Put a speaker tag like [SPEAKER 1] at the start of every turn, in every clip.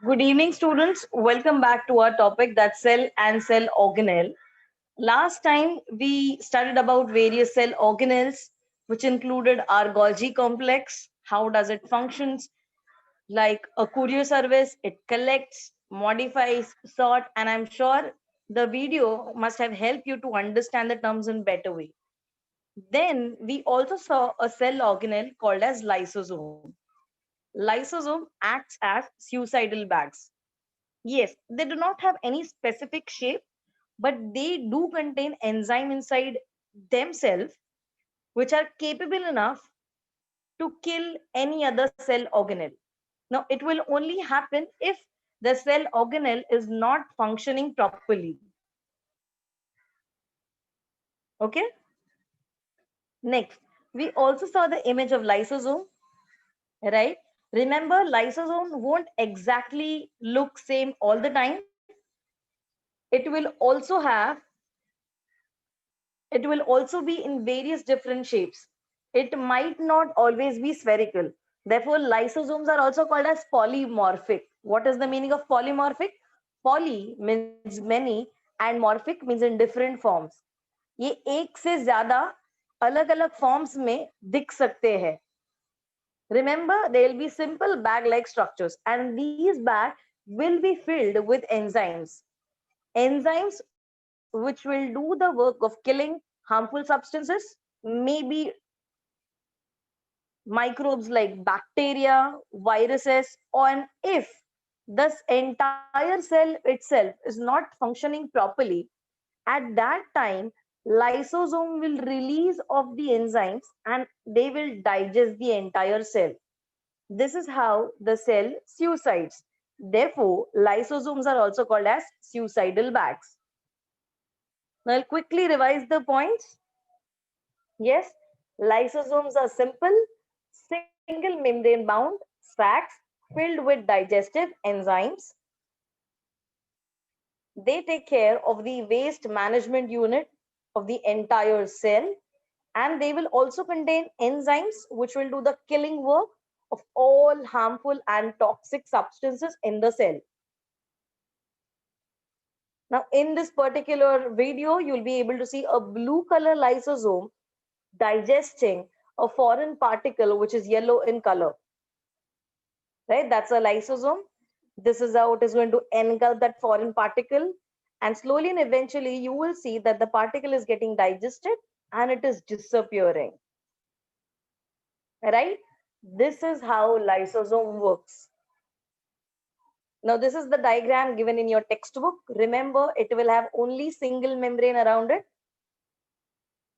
[SPEAKER 1] Good evening, students. Welcome back to our topic, that's cell and cell organelle. Last time we studied about various cell organelles, which included our Golgi complex. How does it functions? Like a courier service, it collects, modifies, sort, and I'm sure the video must have helped you to understand the terms in better way. Then we also saw a cell organelle called as lysosome. Lysosome acts as suicidal bags. Yes, they do not have any specific shape, but they do contain enzyme inside themselves which are capable enough to kill any other cell organelle. Now, it will only happen if the cell organelle is not functioning properly. Okay? Next, we also saw the image of lysosome, right? Remember, lysosome won't exactly look same all the time. It will also have It will also be in various different shapes. It might not always be spherical. Therefore, lysosomes are also called as polymorphic. What is the meaning of polymorphic? Poly means many and morphic means in different forms. ये एक से ज्यादा अलग अलग forms में दिख सकते हैं. Remember, there will be simple bag-like structures, and these bags will be filled with enzymes. Enzymes which will do the work of killing harmful substances, maybe microbes like bacteria, viruses, and if this entire cell itself is not functioning properly, at that time, lysosome will release of the enzymes and they will digest the entire cell. This is how the cell suicides. Therefore, lysosomes are also called as suicidal bags. Now, I'll quickly revise the points. Yes, lysosomes are simple, single membrane bound sacs filled with digestive enzymes. They take care of the waste management unit of the entire cell, and they will also contain enzymes which will do the killing work of all harmful and toxic substances in the cell. Now, in this particular video, you'll be able to see a blue color lysosome digesting a foreign particle which is yellow in color. Right? That's a lysosome. This is how it is going to engulf that foreign particle. And slowly and eventually, you will see that the particle is getting digested and it is disappearing. Right? This is how lysosome works. Now, this is the diagram given in your textbook. Remember, it will have only single membrane around it.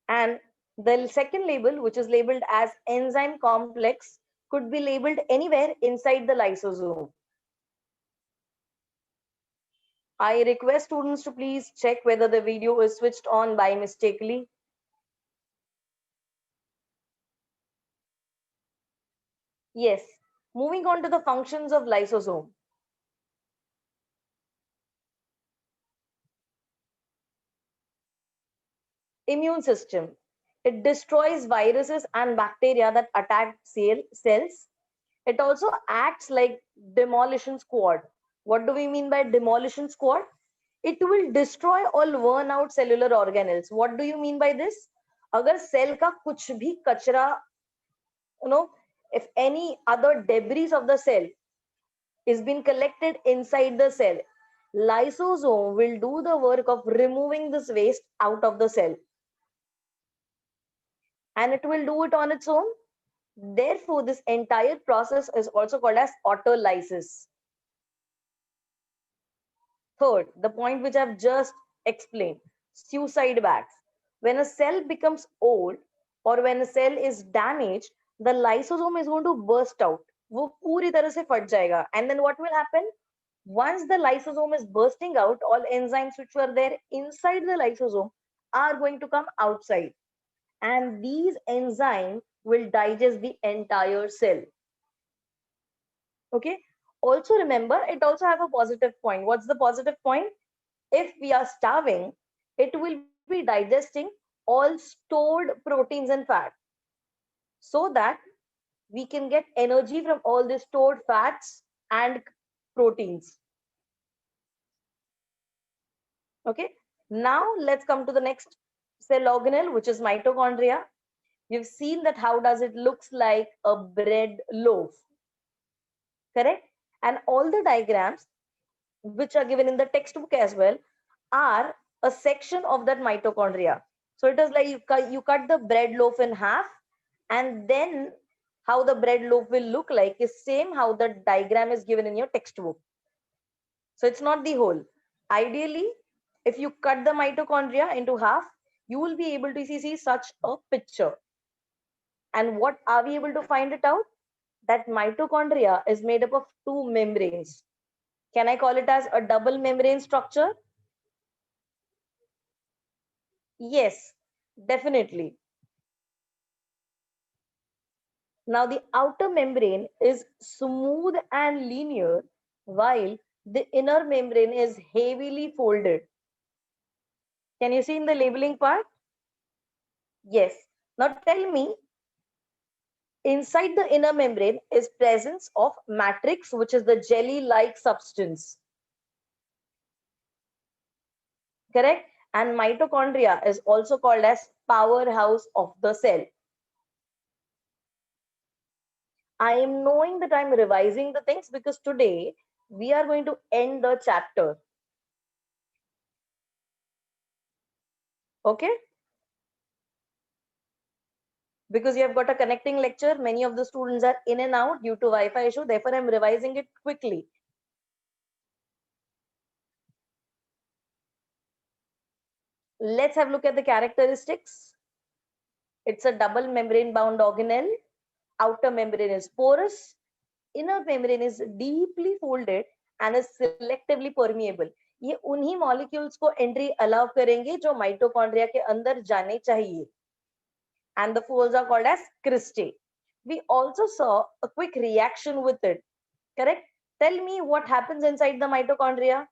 [SPEAKER 1] And the second label, which is labeled as enzyme complex, could be labeled anywhere inside the lysosome. I request students to please check whether the video is switched on by mistakenly. Yes, moving on to the functions of lysosome. Immune system. It destroys viruses and bacteria that attack cells. It also acts like demolition squad. What do we mean by demolition squad? It will destroy all worn out cellular organelles. What do you mean by this? अगर cell का कुछ भी कचरा, you know, if any other debris of the cell is being collected inside the cell, lysosome will do the work of removing this waste out of the cell, and it will do it on its own. Therefore, this entire process is also called as autolysis. Third, the point which I've just explained, suicide bags. When a cell becomes old or when a cell is damaged, the lysosome is going to burst out. वो पूरी तरह से फट जाएगा. And then what will happen? Once the lysosome is bursting out, all enzymes which were there inside the lysosome are going to come outside. And these enzymes will digest the entire cell. Okay. Also remember, it also have a positive point. What's the positive point? If we are starving, it will be digesting all stored proteins and fat so that we can get energy from all the stored fats and proteins. Okay, now let's come to the next cell organelle, which is mitochondria. You've seen that how does it looks like a bread loaf, correct? And all the diagrams which are given in the textbook as well are a section of that mitochondria. So it is like you cut the bread loaf in half, and then how the bread loaf will look like is same how the diagram is given in your textbook. So it's not the whole. Ideally, if you cut the mitochondria into half, you will be able to see such a picture. And what are we able to find it out? That mitochondria is made up of two membranes. Can I call it as a double membrane structure? Yes, definitely. Now the outer membrane is smooth and linear, while the inner membrane is heavily folded. Can you see in the labeling part? Yes. Now tell me, inside the inner membrane is presence of matrix, which is the jelly-like substance. Correct? And mitochondria is also called as powerhouse of the cell. I am knowing that I'm revising the things because today we are going to end the chapter. Okay? Because you have got a connecting lecture, many of the students are in and out due to Wi-Fi issue. Therefore, I'm revising it quickly. Let's have a look at the characteristics. It's a double membrane bound organelle. Outer membrane is porous. Inner membrane is deeply folded and is selectively permeable. ये उन्हीं molecules को entry allow करेंगे जो mitochondria के अंदर जाने चाहिए. And the folds are called as cristae. We also saw a quick reaction with it. Correct? Tell me what happens inside the mitochondria.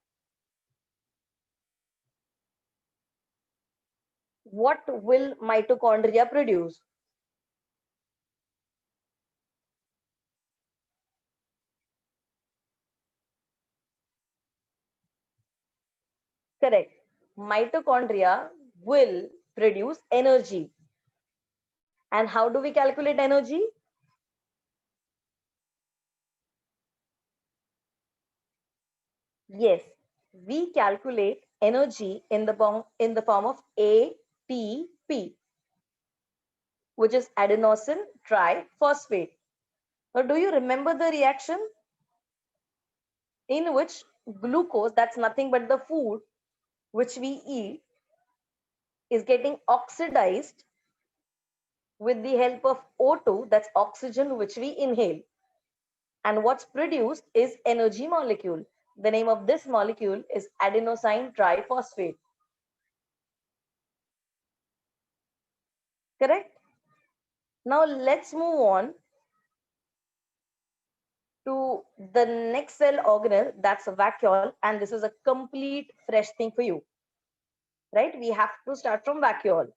[SPEAKER 1] What will mitochondria produce? Correct. Mitochondria will produce energy. And how do we calculate energy? Yes, we calculate energy in the form of ATP, which is adenosine triphosphate. Now, do you remember the reaction in which glucose, that's nothing but the food which we eat, is getting oxidized with the help of O2, that's oxygen which we inhale. And what's produced is energy molecule. The name of this molecule is adenosine triphosphate. Correct? Now let's move on to the next cell organelle, that's a vacuole, and this is a complete fresh thing for you. Right? We have to start from vacuole.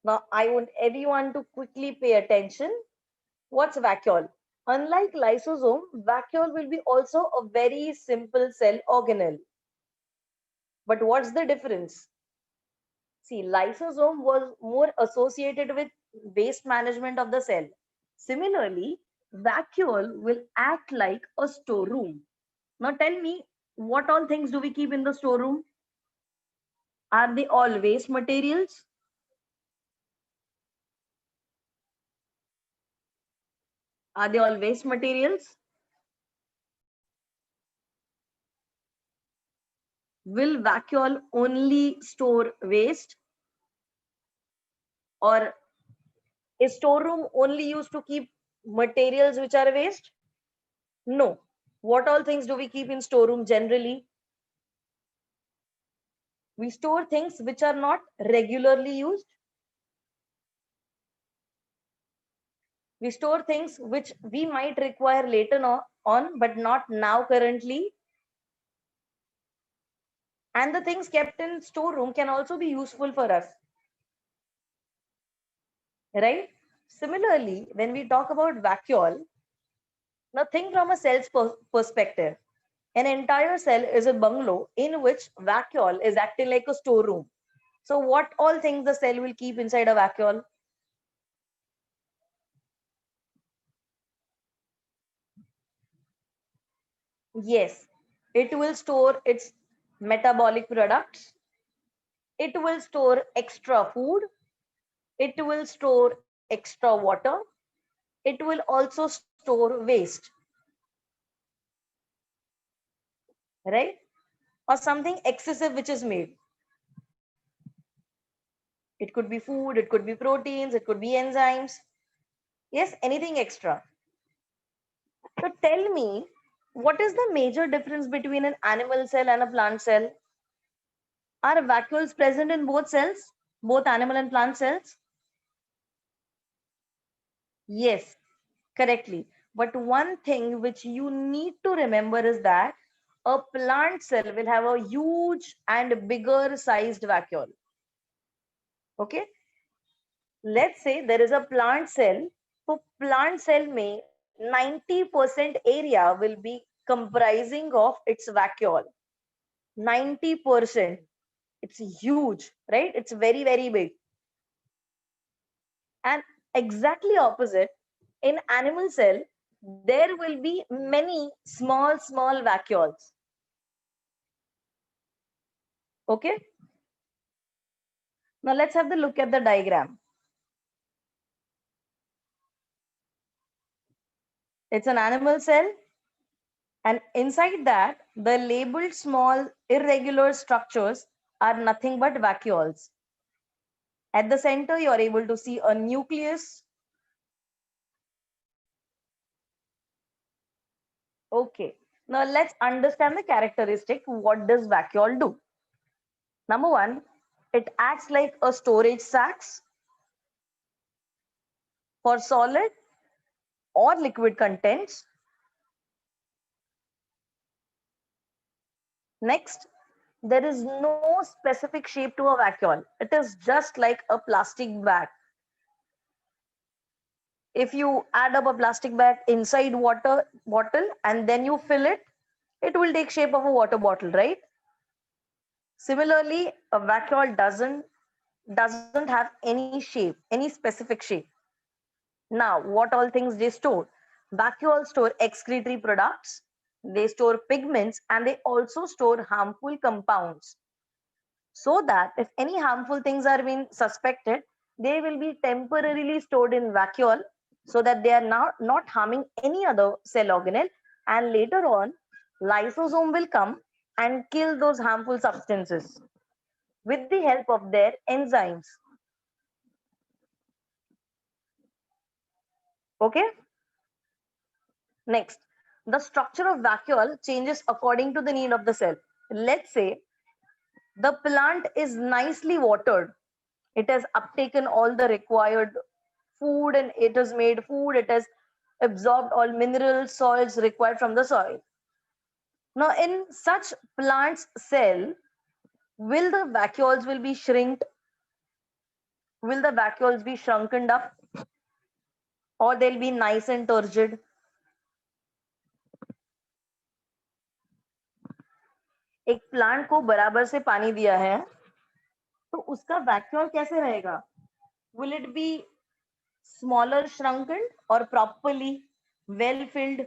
[SPEAKER 1] Now I want everyone to quickly pay attention. What's vacuole? Unlike lysosome, vacuole will be also a very simple cell organelle. But what's the difference? See, lysosome was more associated with waste management of the cell. Similarly, vacuole will act like a storeroom. Now tell me, what all things do we keep in the storeroom? Are they all waste materials? Are they all waste materials? Will vacuole only store waste? Or is storeroom only used to keep materials which are waste? No. What all things do we keep in storeroom generally? We store things which are not regularly used. We store things which we might require later on, but not now currently. And the things kept in storeroom can also be useful for us. Right? Similarly, when we talk about vacuole, Now think from a cell's perspective. An entire cell is a bungalow in which vacuole is acting like a storeroom. So what all things the cell will keep inside a vacuole? Yes, it will store its metabolic products. It will store extra food. It will store extra water. It will also store waste, right? Or something excessive which is made. It could be food, it could be proteins, it could be enzymes. Yes, anything extra. So tell me, what is the major difference between an animal cell and a plant cell? Are vacuoles present in both cells, both animal and plant cells? Yes, correctly. But one thing which you need to remember is that a plant cell will have a huge and bigger sized vacuole. Okay, let's say there is a plant cell. So plant cell may 90% area will be comprising of its vacuole. 90%. It's huge, right? It's very, very big. And exactly opposite, in animal cell, there will be many small vacuoles. Okay. Now let's have the look at the diagram. It's an animal cell, and inside that, the labeled small irregular structures are nothing but vacuoles. At the center, you are able to see a nucleus. Okay. Now let's understand the characteristic. What does vacuole do? Number one, it acts like a storage sacks for solid or liquid contents. Next, there is no specific shape to a vacuole. It is just like a plastic bag. If you add up a plastic bag inside water bottle and then you fill it, it will take shape of a water bottle, right? Similarly, a vacuole doesn't have any shape, any specific shape. Now, what all things they store? Vacuoles store excretory products, they store pigments, and they also store harmful compounds. So that if any harmful things are being suspected, they will be temporarily stored in vacuole so that they are not harming any other cell organelle. And later on, lysosome will come and kill those harmful substances with the help of their enzymes. Okay. Next, the structure of vacuole changes according to the need of the cell. Let's say the plant is nicely watered. It has uptaken all the required food and it has made food. It has absorbed all minerals, salts required from the soil. Now, in such plants cell, will the vacuoles will be shrinked? Will the vacuoles be shrunken up? Or they'll be nice and turgid? एक plant को बराबर से पानी दिया है तो उसका vacuole कैसे रहेगा? Will it be smaller, shrunken, or properly well filled?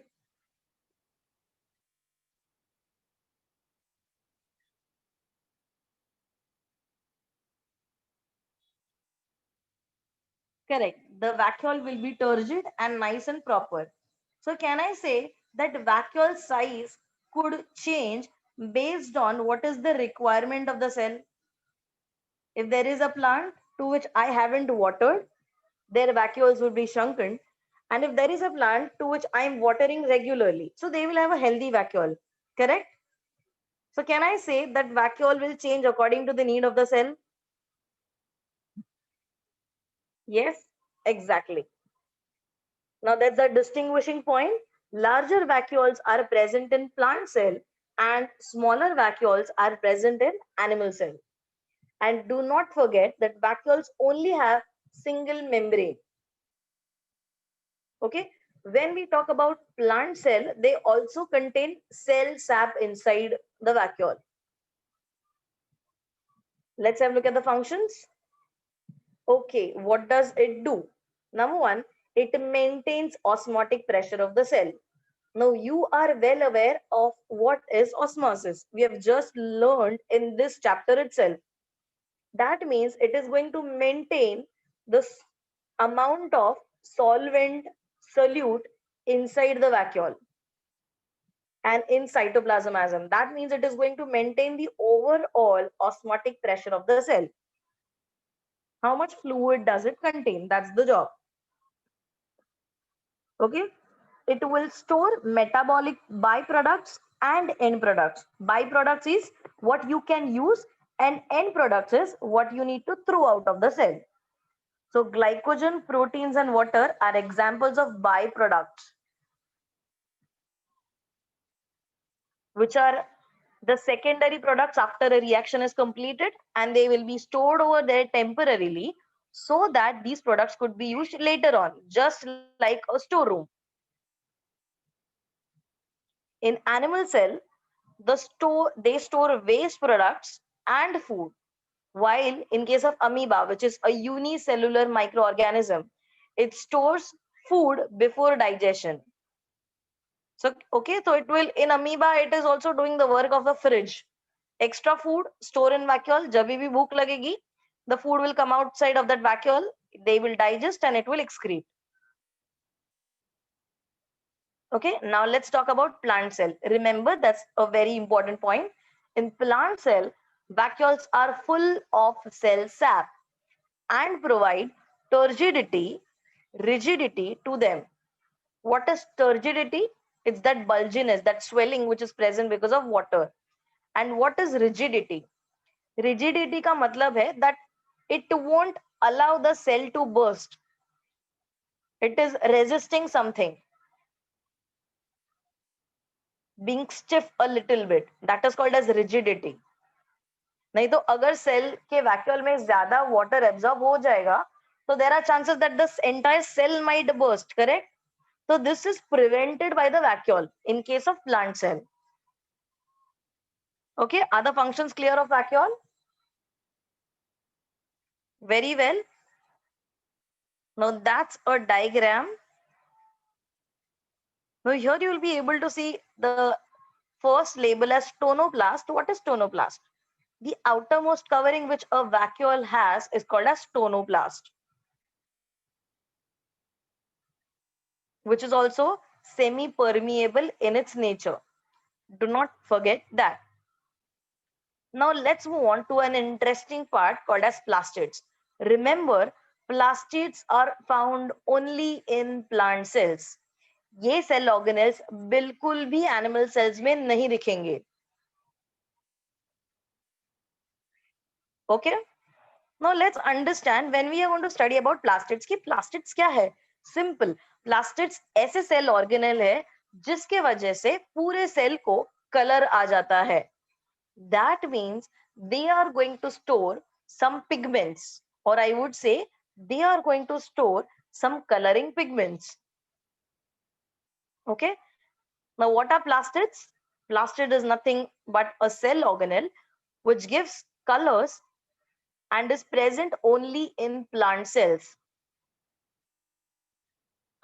[SPEAKER 1] Correct. The vacuole will be turgid and nice and proper. So can I say that vacuole size could change based on what is the requirement of the cell? If there is a plant to which I haven't watered, their vacuoles would be shrunken. And if there is a plant to which I am watering regularly, so they will have a healthy vacuole. Correct? So can I say that vacuole will change according to the need of the cell? Yes, exactly. Now that's a distinguishing point. Larger vacuoles are present in plant cell and smaller vacuoles are present in animal cell. And do not forget that vacuoles only have single membrane. Okay. When we talk about plant cell, they also contain cell sap inside the vacuole. Let's have a look at the functions. Okay, what does it do? Number one, it maintains osmotic pressure of the cell. Now, you are well aware of what is osmosis. We have just learned in this chapter itself. That means it is going to maintain the amount of solvent solute inside the vacuole and in cytoplasm. That means it is going to maintain the overall osmotic pressure of the cell. How much fluid does it contain? That's the job. Okay. It will store metabolic byproducts and end products. Byproducts is what you can use, and end products is what you need to throw out of the cell. So glycogen, proteins, and water are examples of byproducts, which are the secondary products after a reaction is completed, and they will be stored over there temporarily so that these products could be used later on, just like a storeroom. In animal cell, they store waste products and food, while in case of amoeba, which is a unicellular microorganism, it stores food before digestion. So okay, so it will, in amoeba it is also doing the work of the fridge. Extra food store in vacuole, जब भी भूख लगेगी, the food will come outside of that vacuole, they will digest and it will excrete. Okay, now let's talk about plant cell. Remember, that's a very important point. In plant cell, vacuoles are full of cell sap and provide turgidity, rigidity to them. What is turgidity? It's that bulginess, that swelling which is present because of water. And what is rigidity? Rigidity का मतलब है that it won't allow the cell to burst. It is resisting something, being stiff a little bit. That is called as rigidity. नहीं तो अगर cell के vacuole में ज्यादा water absorb हो जाएगा तो there are chances that the entire cell might burst, correct? So this is prevented by the vacuole in case of plant cell. Okay, are the functions clear of vacuole? Very well. Now that's a diagram. Now here you will be able to see the first label as tonoplast. What is tonoplast? The outermost covering which a vacuole has is called as tonoplast, which is also semi-permeable in its nature. Do not forget that. Now let's move on to an interesting part called as plastids. Remember, plastids are found only in plant cells. ये cell organelles बिल्कुल भी animal cells में नहीं दिखेंगे. Okay? Now let's understand when we are going to study about plastids कि plastids क्या है? Simple. Plastids ऐसे cell organelle है जिसके वजह से पूरे cell को color आ जाता है. That means they are going to store some pigments, or I would say they are going to store some coloring pigments. Okay. Now what are plastids? Plastid is nothing but a cell organelle which gives colors and is present only in plant cells.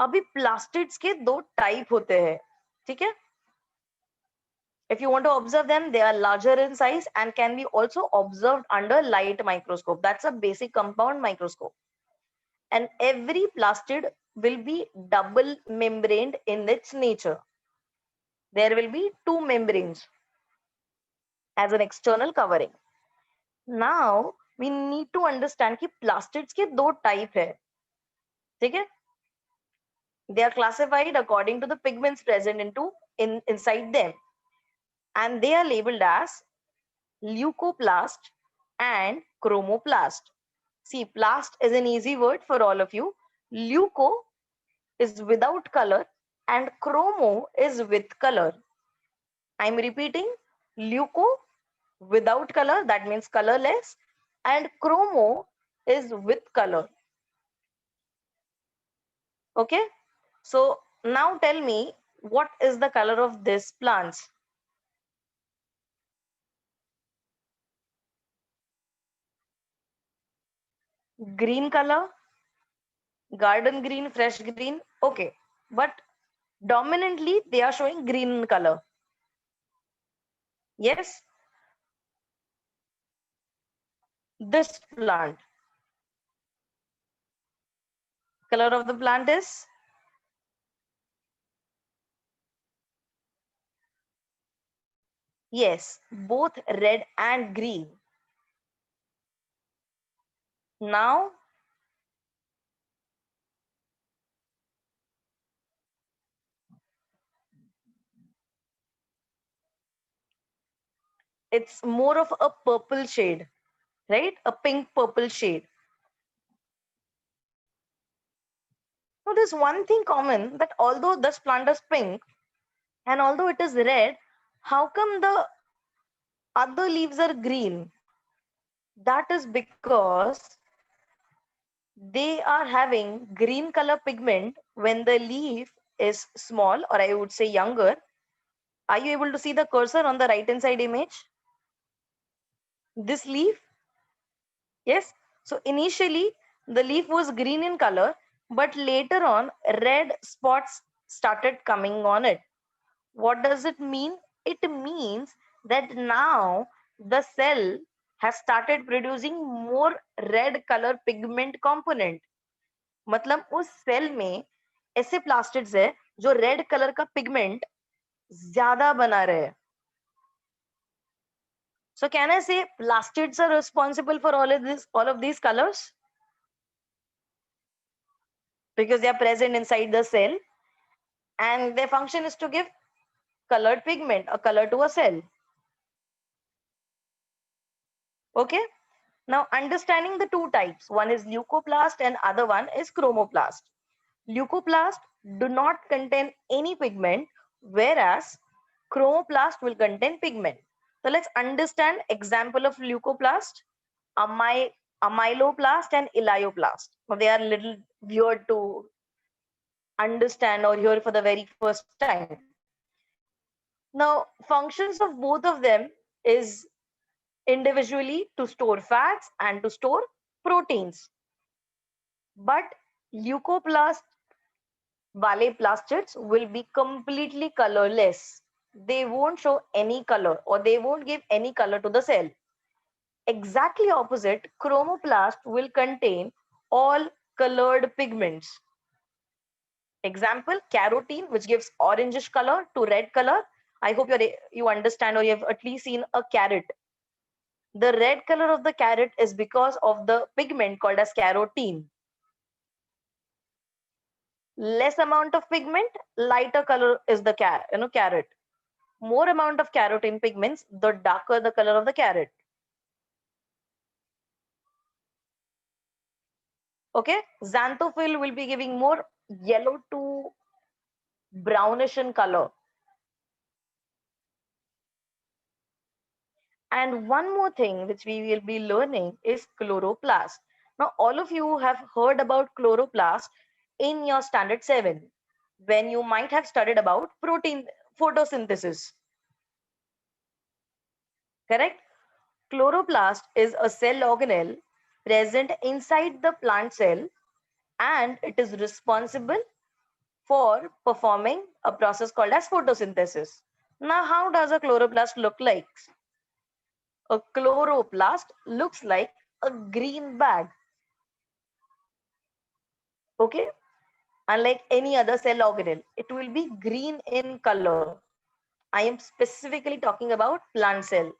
[SPEAKER 1] अभी plastids के दो type होते हैं, ठीक है? If you want to observe them, they are larger in size and can be also observed under light microscope. That's a basic compound microscope. And every plastid will be double membraned in its nature. There will be two membranes as an external covering. Now we need to understand कि plastids के दो type है, ठीक है? They are classified according to the pigments present inside them, and they are labeled as leucoplast and chromoplast. See, plast is an easy word for all of you. Leuco is without color and chromo is with color. I'm repeating, leuco without color, that means colorless, and chromo is with color. Okay, so Now tell me, what is the color of this plant? Green color, garden green, fresh green. Okay, but dominantly they are showing green color. Yes, this plant. Color of the plant is, yes, both red and green. Now it's more of a purple shade, right? A pink purple shade. Now there's one thing common, that although this plant is pink and although it is red, how come the other leaves are green? That is because they are having green color pigment when the leaf is small, or I would say younger. Are you able to see the cursor on the right hand side image? This leaf, yes. So initially the leaf was green in color, but later on red spots started coming on it. What does it mean? It means that now the cell has started producing more red color pigment component. मतलब उस cell में ऐसे plastids है जो red colour का pigment ज्यादा बना रहे हैं. So can I say plastids are responsible for all of these colors? Because they are present inside the cell and their function is to give colored pigment, a color to a cell. Okay. Now understanding the two types, one is leucoplast and other one is chromoplast. Leucoplast do not contain any pigment, whereas chromoplast will contain pigment. So let's understand example of leucoplast, amyloplast and elioplast. Now they are little weird to understand or hear for the very first time. Now functions of both of them is individually to store fats and to store proteins. But leucoplast wale plastids will be completely colorless. They won't show any color or they won't give any color to the cell. Exactly opposite, chromoplast will contain all colored pigments. Example, carotene, which gives orangish color to red color. I hope you understand or you have at least seen a carrot. The red color of the carrot is because of the pigment called as carotene. Less amount of pigment, lighter color is the carrot. More amount of carotene pigments, the darker the color of the carrot. Okay, xanthophyll will be giving more yellow to brownish in color. And one more thing which we will be learning is chloroplast. Now, all of you have heard about chloroplast in your standard 7, when you might have studied about protein photosynthesis. Correct? Chloroplast is a cell organelle present inside the plant cell and it is responsible for performing a process called as photosynthesis. Now, how does a chloroplast look like? A chloroplast looks like a green bag. Okay? Unlike any other cell organelle, it will be green in color. I am specifically talking about plant cell.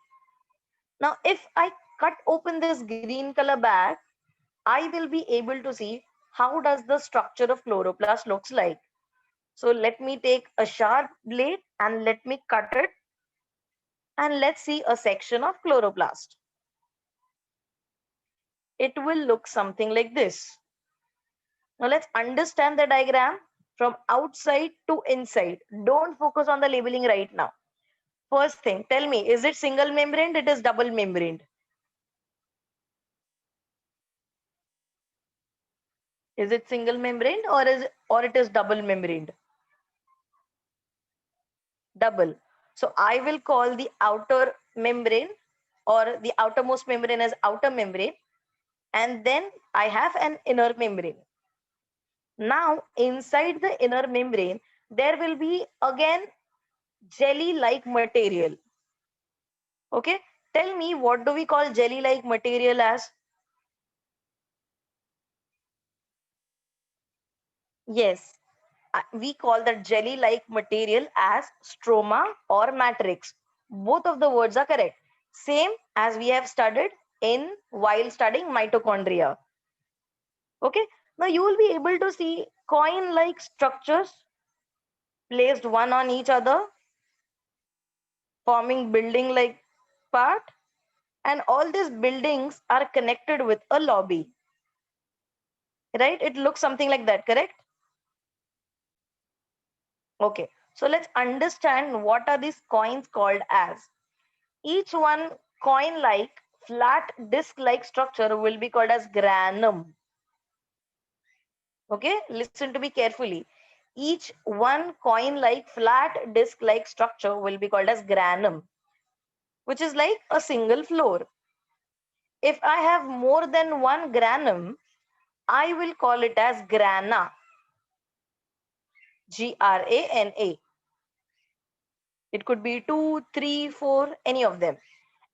[SPEAKER 1] Now, if I cut open this green color bag, I will be able to see how does the structure of chloroplast looks like. So let me take a sharp blade and let me cut it and let's see a section of chloroplast. It will look something like this. Now let's understand the diagram from outside to inside. Don't focus on the labeling right now. First thing, tell me, is it single membraned? It is double membraned. Is it single membraned or it is double membraned? double. So I will call the outer membrane or the outermost membrane as outer membrane, and then I have an inner membrane. Now inside the inner membrane there will be again jelly like material. Okay, tell me, what do we call jelly like material as? Yes, we call that jelly like material as stroma or matrix. Both of the words are correct, same as we have studied in while studying mitochondria. Okay, now you will be able to see coin like structures placed one on each other, forming building like part, and all these buildings are connected with a lobby, right? It looks something like that, correct? Okay, so let's understand what are these coins called as. Each one coin like flat disc like structure will be called as granum. Okay, listen to me carefully. Each one coin like flat disc like structure will be called as granum, which is like a single floor. If I have more than one granum, I will call it as grana. Grana. It could be 2, 3, 4, any of them.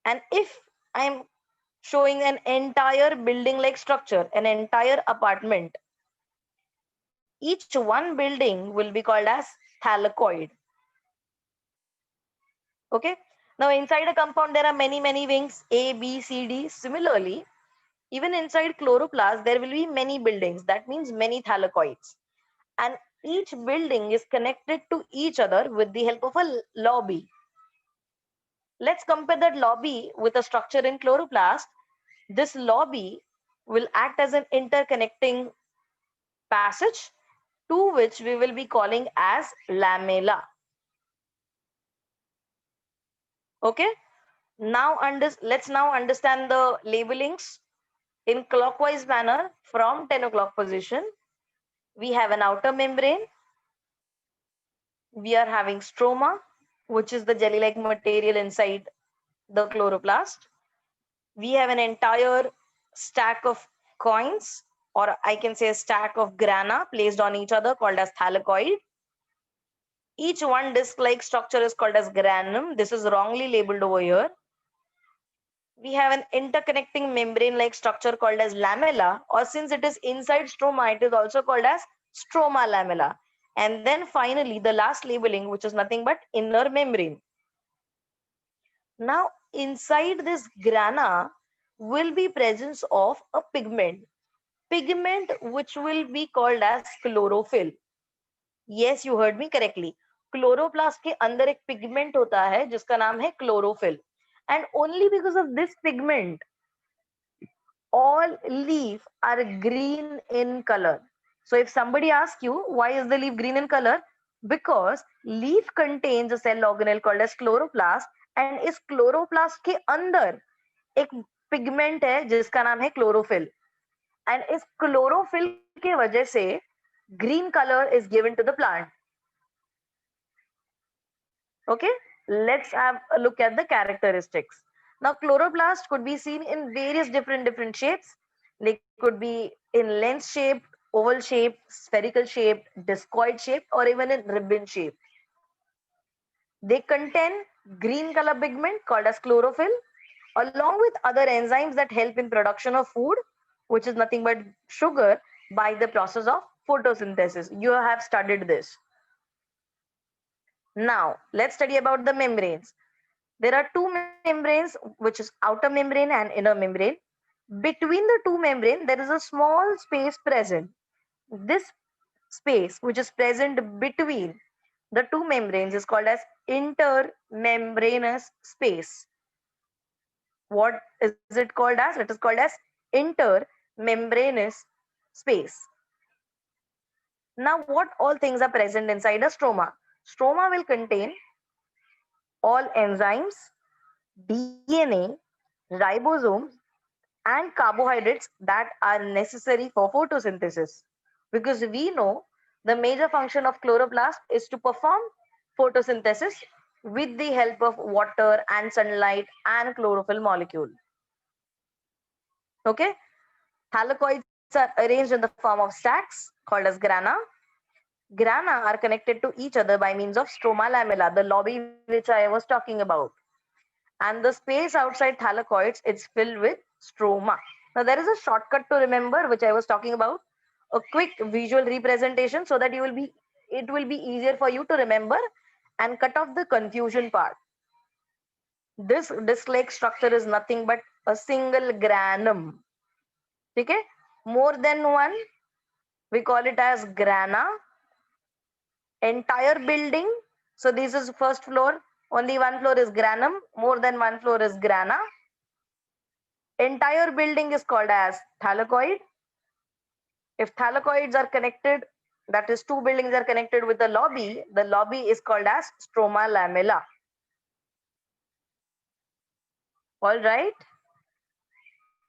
[SPEAKER 1] And if I'm showing an entire building like structure, an entire apartment, each one building will be called as thylakoid. Okay. Now inside a compound, there are many wings, A, B, C, D. Similarly, even inside chloroplast, there will be many buildings. That means many thylakoids. And each building is connected to each other with the help of a lobby. Let's compare that lobby with a structure in chloroplast. This lobby will act as an interconnecting passage to which we will be calling as lamella. Okay. Now let's now understand the labelings in clockwise manner from 10 o'clock position. We have an outer membrane. We are having stroma, which is the jelly-like material inside the chloroplast. We have an entire stack of coins, or I can say a stack of grana placed on each other called as thylakoid. Each one disc-like structure is called as granum. This is wrongly labeled over here. We have an interconnecting membrane-like structure called as lamella, or since it is inside stroma, it is also called as stroma lamella. And then finally, the last labeling, which is nothing but inner membrane. Now, inside this grana will be presence of a pigment. Pigment which will be called as chlorophyll. Yes, you heard me correctly. Chloroplast के अंदर एक pigment होता है जिसका नाम है chlorophyll. And only because of this pigment, all leaf are green in color. So if somebody asks you why is the leaf green in color, because leaf contains a cell organelle called as chloroplast, and इस chloroplast के अंदर एक pigment है जिसका नाम है chlorophyll, and इस chlorophyll के वजह से green color is given to the plant. Okay, let's have a look at the characteristics. Now chloroplast could be seen in various different shapes. They could be in lens shaped, oval shaped, spherical shaped, discoid shaped, or even in ribbon shaped. They contain green color pigment called as chlorophyll, along with other enzymes that help in production of food, which is nothing but sugar, by the process of photosynthesis. You have studied this. Now let's study about the membranes. There are two membranes, which is outer membrane and inner membrane. Between the two membranes, there is a small space present. This space, which is present between the two membranes, is called as intermembranous space. What is it called as? It is called as intermembranous space. Now, what all things are present inside a stroma? Stroma will contain all enzymes, DNA, ribosomes, and carbohydrates that are necessary for photosynthesis. Because we know the major function of chloroplast is to perform photosynthesis with the help of water and sunlight and chlorophyll molecule. Okay, thylakoids are arranged in the form of stacks called as grana. Grana are connected to each other by means of stroma lamella, the lobby which I was talking about. And the space outside thylakoids is filled with stroma. Now there is a shortcut to remember which I was talking about, a quick visual representation so that it will be easier for you to remember and cut off the confusion part. This disc-like structure is nothing but a single granum. Okay, more than one, we call it as grana. Entire building, so this is first floor, only one floor is granum, more than one floor is grana. Entire building is called as thylakoid. If thylakoids are connected, that is two buildings are connected with the lobby is called as stroma lamella. All right.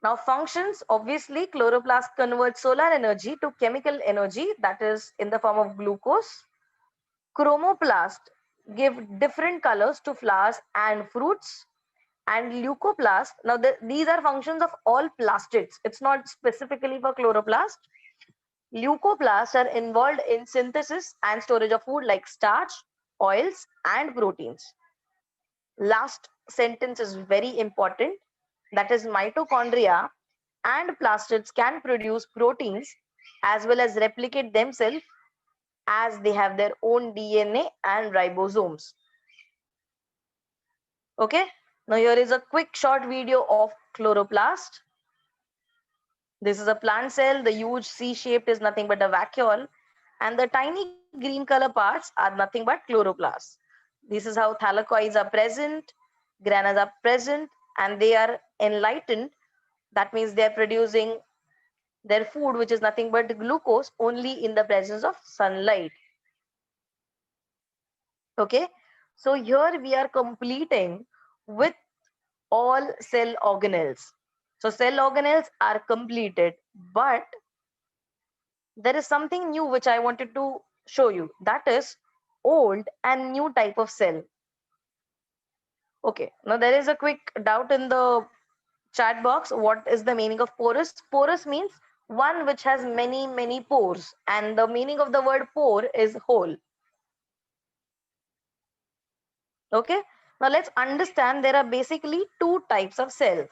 [SPEAKER 1] Now functions, obviously chloroplast converts solar energy to chemical energy, that is in the form of glucose. Chromoplast give different colors to flowers and fruits. And leucoplast, now these are functions of all plastids. It's not specifically for chloroplast. Leucoplasts are involved in synthesis and storage of food like starch, oils, and proteins. Last sentence is very important. That is, mitochondria and plastids can produce proteins as well as replicate themselves as they have their own DNA and ribosomes. Okay, now here is a quick short video of chloroplast. This is a plant cell. The huge C-shaped is nothing but a vacuole, and the tiny green color parts are nothing but chloroplasts. This is how thylakoids are present, granas are present, and they are enlightened. That means they are producing their food, which is nothing but glucose, only in the presence of sunlight. Okay, so here we are completing with all cell organelles. So cell organelles are completed, but there is something new which I wanted to show you. That is old and new type of cell. Okay, now there is a quick doubt in the chat box. What is the meaning of porous? Porous means one which has many pores, and the meaning of the word pore is hole. Okay, now let's understand there are basically two types of cells.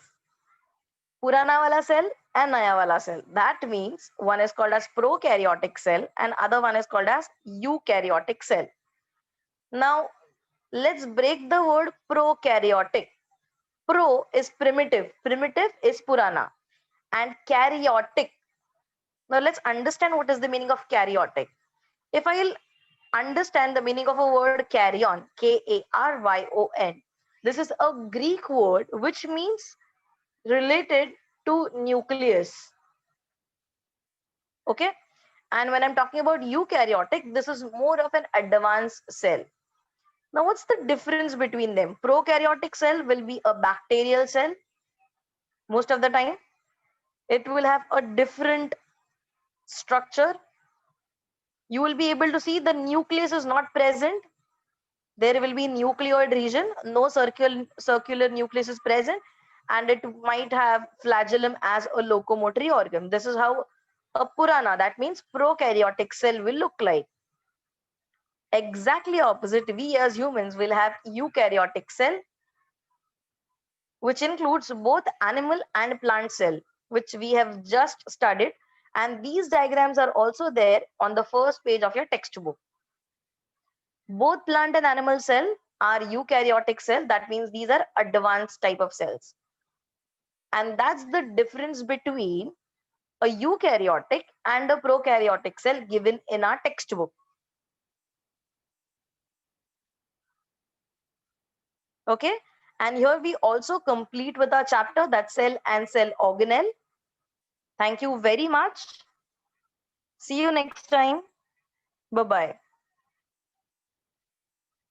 [SPEAKER 1] Purana wala cell and Naya wala cell. That means one is called as prokaryotic cell and other one is called as eukaryotic cell. Now let's break the word prokaryotic. Pro is primitive. Primitive is Purana. And karyotic. Now let's understand what is the meaning of karyotic. If I'll understand the meaning of a word karyon, Karyon, this is a Greek word which means related to nucleus. Okay, and when I'm talking about eukaryotic, this is more of an advanced cell. Now what's the difference between them? Prokaryotic cell will be a bacterial cell most of the time. It will have a different structure. You will be able to see the nucleus is not present. There will be nucleoid region, no circular nucleus is present, and it might have flagellum as a locomotory organ. This is how a Purana, that means prokaryotic cell, will look like. Exactly opposite, we as humans will have eukaryotic cell, which includes both animal and plant cell, which we have just studied. And these diagrams are also there on the first page of your textbook. Both plant and animal cell are eukaryotic cell. That means these are advanced type of cells. And that's the difference between a eukaryotic and a prokaryotic cell given in our textbook. Okay, and here we also complete with our chapter, that cell and cell organelle. Thank you very much. See you next time. Bye-bye.